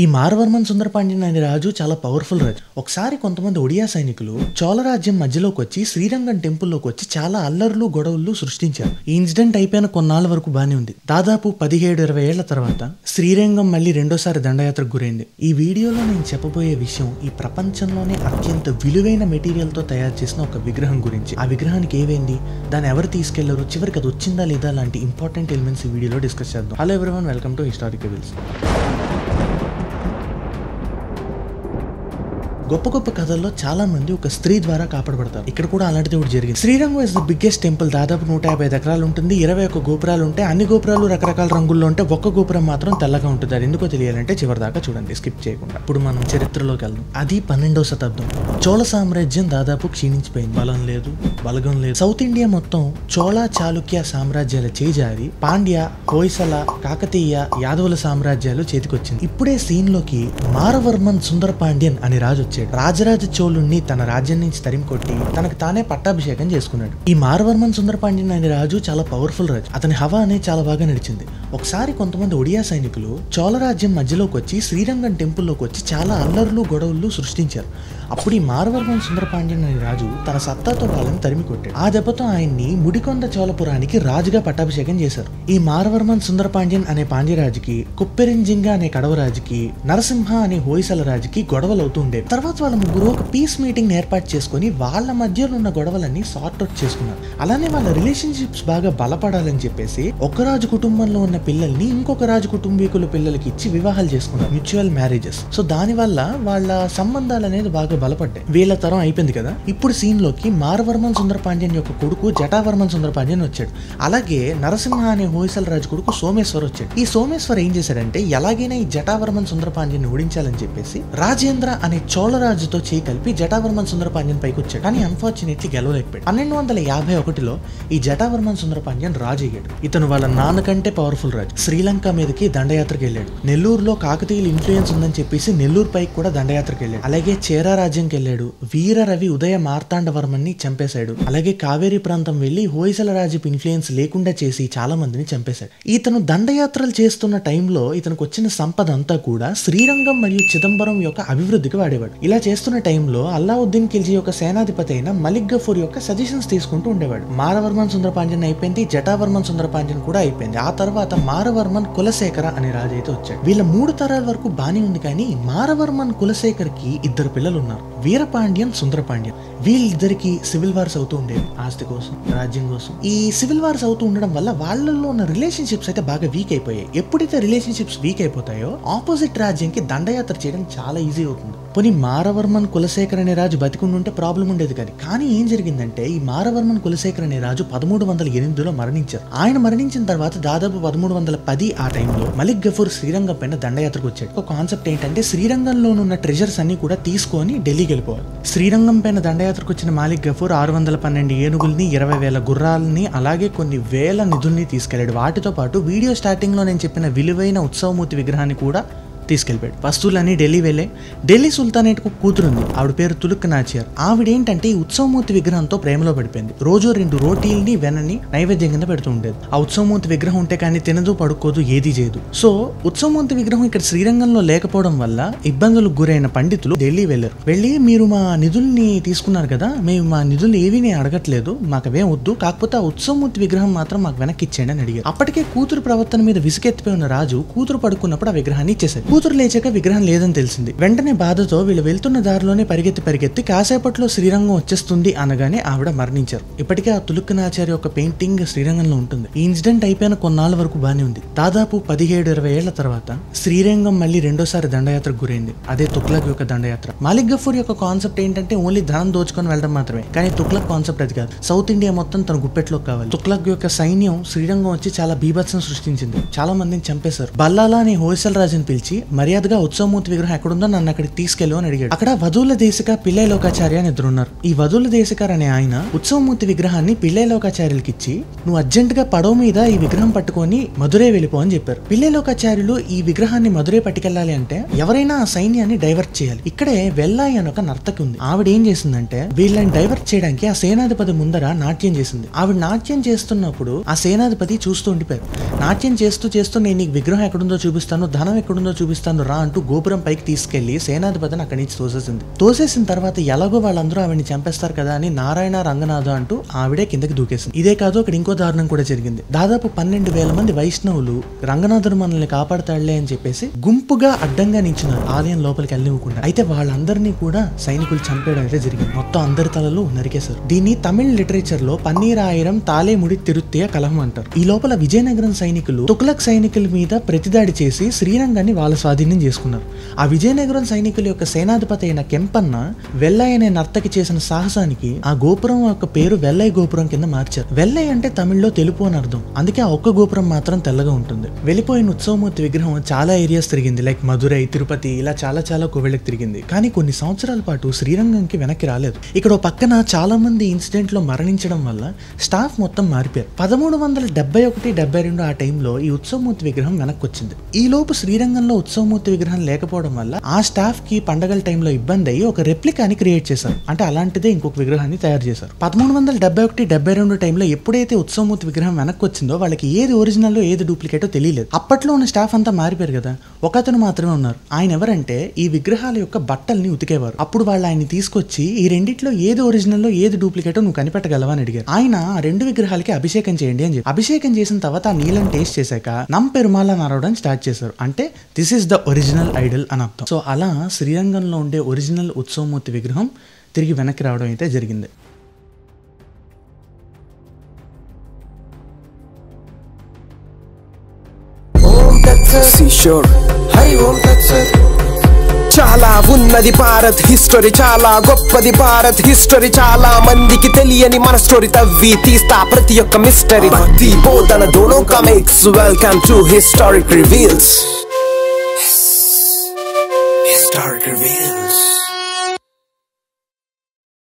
ఈ మారవర్మన్ సుందరపాండ్యన్ అనే రాజు చాలా పవర్ఫుల్ రాజు. ఒకసారి కొంతమంది ఒడియా సైనికులు చోళరాజ్యం మధ్యలోకి వచ్చి శ్రీరంగం టెంపుల్లోకి వచ్చి చాలా అల్లర్లు గొడవలు సృష్టించారు. ఈ ఇన్సిడెంట్ అయిపోయిన కొన్నాళ్ళ వరకు బానే ఉంది. దాదాపు 17-20 ఏళ్ల తర్వాత శ్రీరంగం మళ్ళీ రెండోసారి దండయాత్రకు గురైంది. ఈ వీడియోలో నేను చెప్పబోయే విషయం ఈ ప్రపంచంలోనే అత్యంత విలువైన మెటీరియల్ తో తయారు చేసిన ఒక విగ్రహం గురించి. ఆ విగ్రహానికి ఏవైంది, దాన్ని ఎవరు తీసుకెళ్లారు, చివరికి అది వచ్చిందా లేదా లాంటి ఇంపార్టెంట్ ఎలిమెంట్స్ ఈ వీడియోలో డిస్కస్ చేద్దాం. Hello everyone, welcome to historical wills. గొప్ప గొప్ప కథల్లో చాలా మంది ఒక స్త్రీ ద్వారా కాపాడబడతారు. ఇక్కడ కూడా అలాంటిది ఒకటి జరిగింది. Srirangam is the biggest temple. దాదాపు 155 ఎకరాలు ఉంటుంది. 21 గోపురాలు ఉంటాయి. అన్ని గోపురాలు రకరకాల రంగుల్లో ఉంటే ఒక్క గోపురం మాత్రం తెల్లగా ఉంటుంది. అది ఎందుకో తెలియాలంటే చివరి దాకా చూడండి, స్కిప్ చేయకుండా. ఇప్పుడు మనం చరిత్రలోకి వెళ్దాం. అది 12వ శతాబ్దం. చోళ సామ్రాజ్యం దాదాపు క్షీణించిపోయింది. బలం లేదు, బలగం లేదు. సౌత్ ఇండియా మొత్తం చోళ చాళుక్య సామ్రాజ్యాల చేజారి పాండ్య, హోయసల, కాకతీయ, యాదవుల సామ్రాజ్యాలు చేతికొచ్చింది. ఇప్పుడే సీన్ లోకి మారవర్మన్ సుందరపాండ్యన్ అనే రాజు రాజరాజ చోళుణ్ణి తన రాజ్యం నుంచి తరిమి కొట్టి తనకు తానే పట్టాభిషేకం చేసుకున్నాడు. ఈ మారవర్మన్ సుందరపాండ్యన్ అనే రాజు చాలా పవర్ఫుల్ రాజు. అతని హవా అనేది చాలా బాగా నడిచింది. ఒకసారి కొంతమంది ఒడియా సైనికులు చోళరాజ్యం మధ్యలోకి వచ్చి శ్రీరంగం టెంపుల్లోకి వచ్చి చాలా అల్లర్లు గొడవలు సృష్టించారు. అప్పుడు ఈ మారవర్మన్ సుందరపాండ్యన్ అనే రాజు తన సత్తాతో వాళ్ళని తరిమి కొట్టాడు. ఆ దెబ్బతో ఆయన్ని ముడికొండ చోళపురానికి రాజుగా పట్టాభిషేకం చేశారు. ఈ మారవర్మన్ సుందరపాండ్యన్ అనే పాండ్యరాజుకి, కుప్పెరింజింగ అనే కడవరాజుకి, నరసింహ అనే హోయసల రాజుకి గొడవలు అవుతూ ఉండేవి. తర్వాత వాళ్ళ ముగ్గురు ఒక పీస్ మీటింగ్ ఏర్పాటు చేసుకుని వాళ్ళ మధ్యలో ఉన్న గొడవలన్నీ సార్ట్ అవుట్ చేసుకున్నారు. అలానే వాళ్ళ రిలేషన్షిప్స్ బాగా బలపడాలని చెప్పేసి ఒక రాజు కుటుంబంలో ఉన్న పిల్లల్ని ఇంకొక రాజు కుటుంబీకుల పిల్లలకి ఇచ్చి వివాహాలు చేసుకున్నారు, మ్యూచువల్ మ్యారేజెస్. సో దాని వల్ల వాళ్ళ సంబంధాలు అనేది బాగా బలపడ్డాయి. వీళ్ళ తరం అయిపోయింది కదా. ఇప్పుడు సీన్ లోకి మారవర్మన్ సుందరపాండ్యన్ యొక్క కొడుకు జటావర్మన్ సుందరపాండ్యన్ వచ్చాడు. అలాగే నరసింహ అనే హోయసల రాజు కొడుకు సోమేశ్వర్ వచ్చాడు. ఈ సోమేశ్వర్ ఏం చేశాడంటే ఎలాగైనా ఈ జటావర్మన్ సుందరపాండ్యన్ ఓడించాలని చెప్పేసి రాజేంద్ర అనే చోళరాజుతో చేయి కలిపి జటావర్మన్ సుందరపాండ్యన్ పైకి వచ్చాడు. కానీ అన్ఫార్చునేట్లీ గెలవలేకపోయాడు. 1251లో ఈ జటావర్మన్ సుందరపాండ్యన్ రాజు అయ్యాడు. ఇతను వాళ్ళ నాన్న కంటే పవర్ఫుల్ రాజు. శ్రీలంక మీదకి దండయాత్రకు వెళ్ళాడు. నెల్లూరులో కాకతీయుల ఇన్ఫ్లుయెన్స్ ఉందని చెప్పేసి నెల్లూరు పైకి కూడా దండయాత్రకు వెళ్ళాడు. అలాగే చేరా రాజ్యంకి వెళ్ళాడు. వీర రవి ఉదయ మార్తాండవర్మన్ని చంపేశాడు. అలాగే కావేరీ ప్రాంతం వెళ్లి హోయసల రాజుపు ఇన్ఫ్లుయెన్స్ లేకుండా చేసి చాలా మందిని చంపేశాడు. ఇతను దండయాత్రలు చేస్తున్న టైంలో ఇతనికి వచ్చిన సంపద అంతా కూడా శ్రీరంగం మరియు చిదంబరం యొక్క అభివృద్ధికి వాడేవాడు. ఇలా చేస్తున్న టైంలో అల్లావుద్దీన్ ఖిల్జీ యొక్క సేనాధిపతి అయిన మలిక్ గఫూర్ యొక్క సజెషన్స్ తీసుకుంటూ ఉండేవాడు. మారవర్మన్ సుందరపాండ్యన్ అయిపోయింది, జటావర్మన్ సుందరపాండ్యన్ కూడా అయిపోయింది. ఆ తర్వాత మారవర్మన్ కులశేఖర అనే రాజు అయితే వచ్చాడు. వీళ్ళ 3 తరాల వరకు బానే ఉంది. కానీ మారవర్మన్ కులశేఖర్ కి 2 పిల్లలు ఉన్నారు, వీరపాండ్యన్, సుందరపాండ్యన్. వీళ్ళిద్దరికి సివిల్ వార్స్ అవుతూ ఉండేవి ఆస్తి కోసం, రాజ్యం కోసం. ఈ సివిల్ వార్స్ అవుతూ ఉండడం వల్ల వాళ్ళల్లో ఉన్న రిలేషన్షిప్స్ అయితే బాగా వీక్ అయిపోయాయి. ఎప్పుడైతే రిలేషన్షిప్స్ వీక్ అయిపోతాయో ఆపోజిట్ రాజ్యంకి దండయాత్ర చేయడం చాలా ఈజీ అవుతుంది. పోనీ మారవర్మన్ కులశేఖర్ అనే రాజు బతికుండుంటే ప్రాబ్లం ఉండేది కాదు. కానీ ఏం జరిగిందంటే ఈ మారవర్మన్ కులశేఖర్ అనే రాజు 1308లో మరణించారు. ఆయన మరణించిన తర్వాత దాదాపు 1310 ఆ టైంలో మలిక్ గఫూర్ శ్రీరంగం పైన దండయాత్రకు వచ్చాడు. ఒక కాన్సెప్ట్ ఏంటంటే శ్రీరంగంలో ఉన్న ట్రెజర్స్ అన్ని కూడా తీసుకొని ఢిల్లీకి వెళ్ళిపోవాలి. శ్రీరంగం పైన దండయాత్రకు వచ్చిన మాలిక్ గఫూర్ 612 ఏనుగుల్ని, 20,000 గుర్రాలని, అలాగే కొన్ని వేల నిధుల్ని తీసుకెళ్లాడు. వాటితో పాటు వీడియో స్టార్టింగ్ లో నేను చెప్పిన విలువైన ఉత్సవమూర్తి విగ్రహాన్ని కూడా తీసుకెళ్ళిపోయాడు. వస్తువులన్నీ ఢిల్లీ వెళ్ళే. ఢిల్లీ సుల్తానేట్ కు కూతురుంది, ఆవిడ పేరు తులుక్ నాచియార్. ఆవిడేంటంటే ఈ ఉత్సవమూర్తి విగ్రహంతో ప్రేమలో పడిపోయింది. రోజు 2 రోటీల్ని వెనని నైవేద్యం కింద పెడుతూ ఉండేది. ఆ ఉత్సవమూర్తి విగ్రహం ఉంటే కానీ తినదు, పడుకోదు, ఏది చేయదు. సో ఉత్సవమూర్తి విగ్రహం ఇక్కడ శ్రీరంగంలో లేకపోవడం వల్ల ఇబ్బందులకు గురైన పండితులు ఢిల్లీ వెళ్ళారు. వెళ్ళి మీరు మా నిధుల్ని తీసుకున్నారు కదా, మేము మా నిధులు ఏవీ అడగట్లేదు, మాకు అవేం వద్దు, కాకపోతే ఆ ఉత్సవమూర్తి విగ్రహం మాత్రం మాకు వెనక్కి ఇచ్చేయండి అని అడిగారు. అప్పటికే కూతురు ప్రవర్తన మీద విసుకెత్తిపోయి ఉన్న రాజు కూతురు పడుకున్నప్పుడు ఆ విగ్రహాన్ని ఇచ్చేసారు. కూతురు లేచాక విగ్రహం లేదని తెలిసింది. వెంటనే బాధతో వీళ్ళు వెళ్తున్న దారిలోనే పరిగెత్తి కాసేపట్లో శ్రీరంగం వచ్చేస్తుంది అనగానే ఆవిడ మరణించారు. ఇప్పటికే ఆ తులుక్ నాచారి యొక్క పెయింటింగ్ శ్రీరంగంలో ఉంటుంది. ఈ ఇన్సిడెంట్ అయిపోయిన కొన్నాళ్ళ వరకు బానే ఉంది. దాదాపు 17-20 ఏళ్ల తర్వాత శ్రీరంగం మళ్ళీ రెండోసారి దండయాత్రకు గురైంది. అదే తుగ్లక్ యొక్క దండయాత్ర. మాలిక్ గఫూర్ యొక్క కాన్సెప్ట్ ఏంటంటే ఓన్లీ ధనం దోచుకొని వెళ్ళడం మాత్రమే. కానీ తుగ్లక్ కాన్సెప్ట్ అది కాదు. సౌత్ ఇండియా మొత్తం తన గుప్పెట్లోకి కావాలి. తుగ్లక్ యొక్క సైన్యం శ్రీరంగం వచ్చి చాలా బీభత్సం సృష్టించింది. చాలా మందిని చంపేశారు. బల్లాలా అనే హోయసల రాజుని పిలిచి మర్యాదగా ఉత్సవమూర్తి విగ్రహం ఎక్కడుందో నన్ను అక్కడికి తీసుకెళ్ళు అని అడిగాడు. అక్కడ వధువుల దేశిక పిల్లై లోకాచార్య అని ఇద్దరు ఉన్నారు. ఈ వధువుల దేశికార్ అనే ఆయన ఉత్సవమూర్తి విగ్రహాన్ని పిల్లై లోకాచార్యులకి ఇచ్చి నువ్వు అర్జెంట్ గా పడవ మీద ఈ విగ్రహం పట్టుకొని మధురై వెళ్ళిపో అని చెప్పారు. పిల్లై లోకాచార్యులు ఈ విగ్రహాన్ని మధురై పట్టుకెళ్లాలి అంటే ఎవరైనా ఆ సైన్యాన్ని డైవర్ట్ చేయాలి. ఇక్కడే వెల్లాయి అని ఒక నర్తకి ఉంది. ఆవిడ ఏం చేసిందంటే వీళ్ళని డైవర్ట్ చేయడానికి ఆ సేనాధిపతి ముందర నాట్యం చేసింది. ఆవిడ నాట్యం చేస్తున్నప్పుడు ఆ సేనాధిపతి చూస్తూ ఉండిపోయారు. నాట్యం చేస్తూ నేను నీకు విగ్రహం ఎక్కడుందో చూపిస్తాను, ధనం ఎక్కడుందో చూపిస్తాను చూపిస్తాను రా అంటూ గోపురం పైకి తీసుకెళ్లి సేనాధిపతిని అక్కడి నుంచి తోసేసిన తర్వాత ఎలాగో వాళ్ళందరూ ఆవిడని చంపేస్తారు కదా అని నారాయణ రంగనాథ అంటూ ఆవిడే కిందకి దూకేసింది. ఇదే కాదు అక్కడ ఇంకో దారుణం కూడా జరిగింది. దాదాపు 12,000 మంది వైష్ణవులు రంగనాథుడు మనల్ని కాపాడతాడులే అని చెప్పేసి గుంపుగా అడ్డంగా నించున్నారు ఆలయం లోపలికి వెళ్ళనివ్వకుండా. అయితే వాళ్ళందరినీ కూడా సైనికులు చంపేయడం అయితే జరిగింది. మొత్తం అందరి తలలు నరికేశారు. దీన్ని తమిళ లిటరేచర్ లో పన్నీరాయిరం తాలేముడి తిరుత్తయ కలహం అంటారు. ఈ లోపల విజయనగరం సైనికులు తుగ్లక్ సైనికుల మీద ప్రతిదాడి చేసి శ్రీరంగాన్ని వాళ్ళ స్వాధీనం చేసుకున్నారు. ఆ విజయనగరం సైనికుల యొక్క సేనాధిపతి అయిన కెంపన్న వెల్లయ్య అనే నర్తకి చేసిన సాహసానికి ఆ గోపురం యొక్క పేరు వెల్లయ్య గోపురం కింద మార్చారు. వెల్లయ్య అంటే తమిళ్లో తెలుపు అని అర్థం. అందుకే ఆ ఒక్క గోపురం మాత్రం తెల్లగా ఉంటుంది. వెళ్ళిపోయిన ఉత్సవమూర్తి విగ్రహం చాలా ఏరియాస్ తిరిగింది. లైక్ మధురై, తిరుపతి, ఇలా చాలా కోవిళ్ళకి తిరిగింది. కానీ కొన్ని సంవత్సరాల పాటు శ్రీరంగంకి వెనక్కి రాలేదు. ఇక్కడ పక్కన చాలా మంది ఇన్సిడెంట్ లో మరణించడం వల్ల స్టాఫ్ మొత్తం మారిపోయారు. 1371-72 ఆ టైంలో ఈ ఉత్సవమూర్తి విగ్రహం వెనక్కి వచ్చింది. ఈ లోపు శ్రీరంగంలో ఉత్సవమూర్తి విగ్రహం లేకపోవడం వల్ల ఆ స్టాఫ్ కి పండగల టైంలో ఇబ్బంది అయ్యి ఒక రెప్లికాని క్రియేట్ చేశారు. అంటే అలాంటిదే ఇంకొక విగ్రహాన్ని తయారు చేశారు. 1371-72 టైంలో ఎప్పుడైతే ఉత్సవమూర్తి విగ్రహం వెనక్కి వచ్చిందో వాళ్ళకి ఏది ఒరిజినల్ ఏది డూప్లికేటో తెలియలేదు. అప్పట్లో ఉన్న స్టాఫ్ అంతా మారిపోయారు కదా. ఒకతను మాత్రమే ఉన్నారు. ఆయన ఎవరంటే ఈ విగ్రహాల యొక్క బట్టల్ని ఉతికేవారు. అప్పుడు వాళ్ళు ఆయన తీసుకొచ్చి ఈ రెండిట్లో ఏది ఒరిజినల్ ఏది డూప్లికేటో నువ్వు కనిపెట్టగలవా అని అడిగారు. ఆయన ఆ 2 విగ్రహాలకి అభిషేకం చేయండి అని చెప్పి అభిషేకం చేసిన తర్వాత ఆ నీళ్ళని టేస్ట్ చేశాక నమ్ పెరుమాళ అని అరవడం స్టార్ట్ చేశారు. అంటే this is the original Idol అని అర్థం. సో అలా శ్రీరంగంలో ఉండే ఒరిజినల్ ఉత్సవమూర్తి విగ్రహం తిరిగి వెనక్కి రావడం అయితే జరిగింది. చాలా ఉన్నది భారత్ హిస్టరీ, చాలా గొప్పది భారత్ హిస్టరీ. చాలా మందికి తెలియని మన స్టోరీ తవ్వి తీస్తా ప్రతి ఒక్క మిస్టరీ. భక్తి బోధన దోనో కా mix. Welcome to historic reveals.